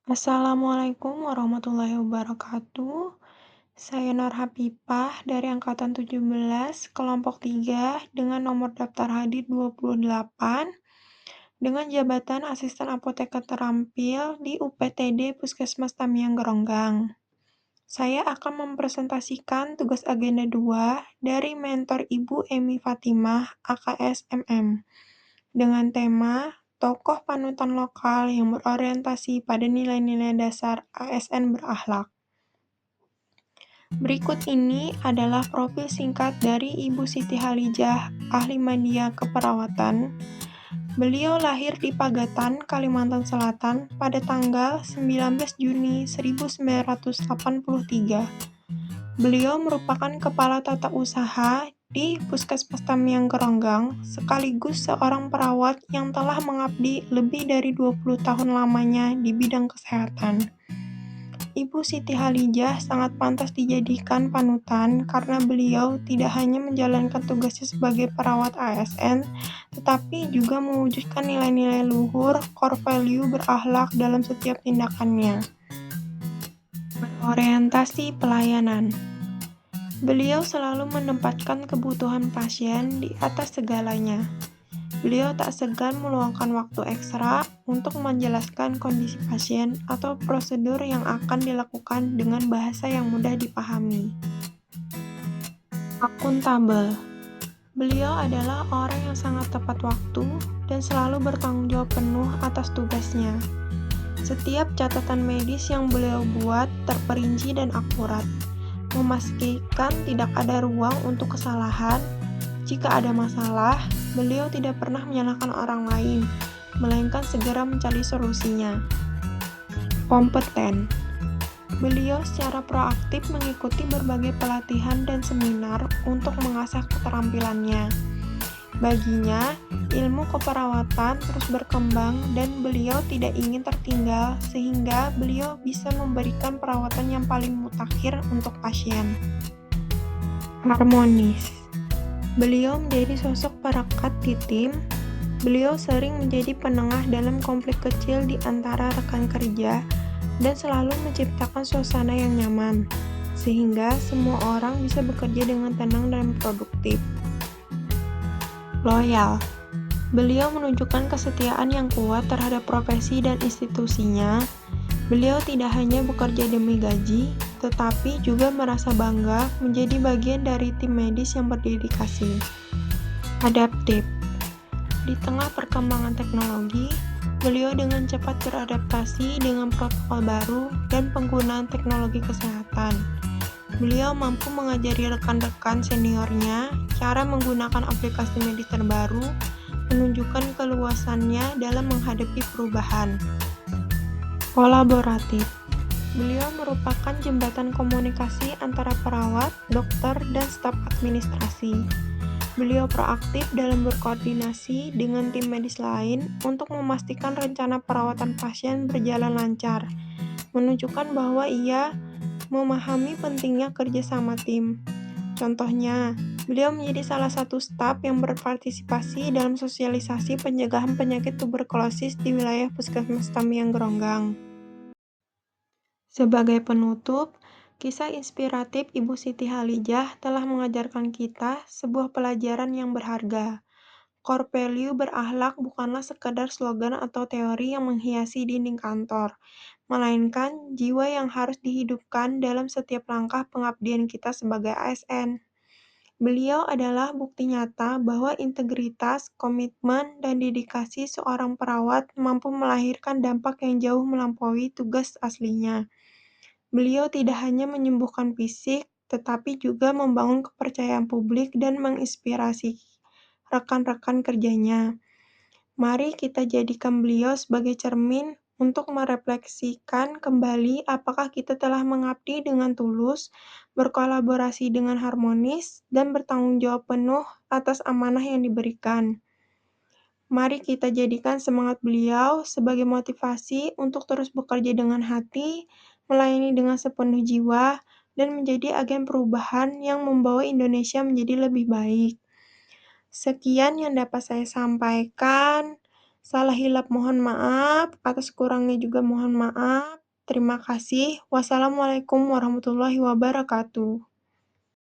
Assalamualaikum warahmatullahi wabarakatuh. Saya Nur Hapipah dari angkatan 17, kelompok 3 dengan nomor daftar hadir 28 dengan jabatan asisten apoteker terampil di UPTD Puskesmas Tamiang Geronggang. Saya akan mempresentasikan tugas agenda 2 dari mentor Ibu Emi Fatimah, AKS MM, dengan tema tokoh panutan lokal yang berorientasi pada nilai-nilai dasar ASN berakhlak. Berikut ini adalah profil singkat dari Ibu Siti Halijah, ahli media keperawatan. Beliau lahir di Pagatan, Kalimantan Selatan pada tanggal 19 Juni 1983. Beliau merupakan kepala tata usaha di Puskesmas Tamiang Geronggang, sekaligus seorang perawat yang telah mengabdi lebih dari 20 tahun lamanya di bidang kesehatan. Ibu Siti Halijah sangat pantas dijadikan panutan karena beliau tidak hanya menjalankan tugasnya sebagai perawat ASN, tetapi juga mewujudkan nilai-nilai luhur, core value berakhlak dalam setiap tindakannya. Berorientasi pelayanan. Beliau selalu menempatkan kebutuhan pasien di atas segalanya. Beliau tak segan meluangkan waktu ekstra untuk menjelaskan kondisi pasien atau prosedur yang akan dilakukan dengan bahasa yang mudah dipahami. Akuntabel. Beliau adalah orang yang sangat tepat waktu dan selalu bertanggung jawab penuh atas tugasnya. Setiap catatan medis yang beliau buat terperinci dan akurat, memastikan tidak ada ruang untuk kesalahan. Jika ada masalah, beliau tidak pernah menyalahkan orang lain, melainkan segera mencari solusinya. Kompeten. Beliau secara proaktif mengikuti berbagai pelatihan dan seminar untuk mengasah keterampilannya. Baginya, ilmu keperawatan terus berkembang dan beliau tidak ingin tertinggal sehingga beliau bisa memberikan perawatan yang paling mutakhir untuk pasien. Harmonis. Beliau menjadi sosok perekat di tim. Beliau sering menjadi penengah dalam konflik kecil di antara rekan kerja dan selalu menciptakan suasana yang nyaman, sehingga semua orang bisa bekerja dengan tenang dan produktif. Loyal. Beliau menunjukkan kesetiaan yang kuat terhadap profesi dan institusinya. Beliau tidak hanya bekerja demi gaji, tetapi juga merasa bangga menjadi bagian dari tim medis yang berdedikasi. Adaptif. Di tengah perkembangan teknologi, beliau dengan cepat beradaptasi dengan protokol baru dan penggunaan teknologi kesehatan. Beliau mampu mengajari rekan-rekan seniornya cara menggunakan aplikasi medis terbaru, menunjukkan keluasannya dalam menghadapi perubahan. Kolaboratif. Beliau merupakan jembatan komunikasi antara perawat, dokter, dan staf administrasi. Beliau proaktif dalam berkoordinasi dengan tim medis lain untuk memastikan rencana perawatan pasien berjalan lancar, menunjukkan bahwa ia memahami pentingnya kerja sama tim. Contohnya, beliau menjadi salah satu staf yang berpartisipasi dalam sosialisasi pencegahan penyakit tuberkulosis di wilayah Puskesmas Tamiang Geronggang. Sebagai penutup, kisah inspiratif Ibu Siti Halijah telah mengajarkan kita sebuah pelajaran yang berharga. Core value berakhlak bukanlah sekedar slogan atau teori yang menghiasi dinding kantor, melainkan jiwa yang harus dihidupkan dalam setiap langkah pengabdian kita sebagai ASN. Beliau adalah bukti nyata bahwa integritas, komitmen, dan dedikasi seorang perawat mampu melahirkan dampak yang jauh melampaui tugas aslinya. Beliau tidak hanya menyembuhkan fisik, tetapi juga membangun kepercayaan publik dan menginspirasi rekan-rekan kerjanya. Mari kita jadikan beliau sebagai cermin untuk merefleksikan kembali apakah kita telah mengabdi dengan tulus, berkolaborasi dengan harmonis, dan bertanggung jawab penuh atas amanah yang diberikan. Mari kita jadikan semangat beliau sebagai motivasi untuk terus bekerja dengan hati, melayani dengan sepenuh jiwa, dan menjadi agen perubahan yang membawa Indonesia menjadi lebih baik. Sekian yang dapat saya sampaikan. Salah hilap mohon maaf, atas kurangnya juga mohon maaf. Terima kasih. Wassalamualaikum warahmatullahi wabarakatuh.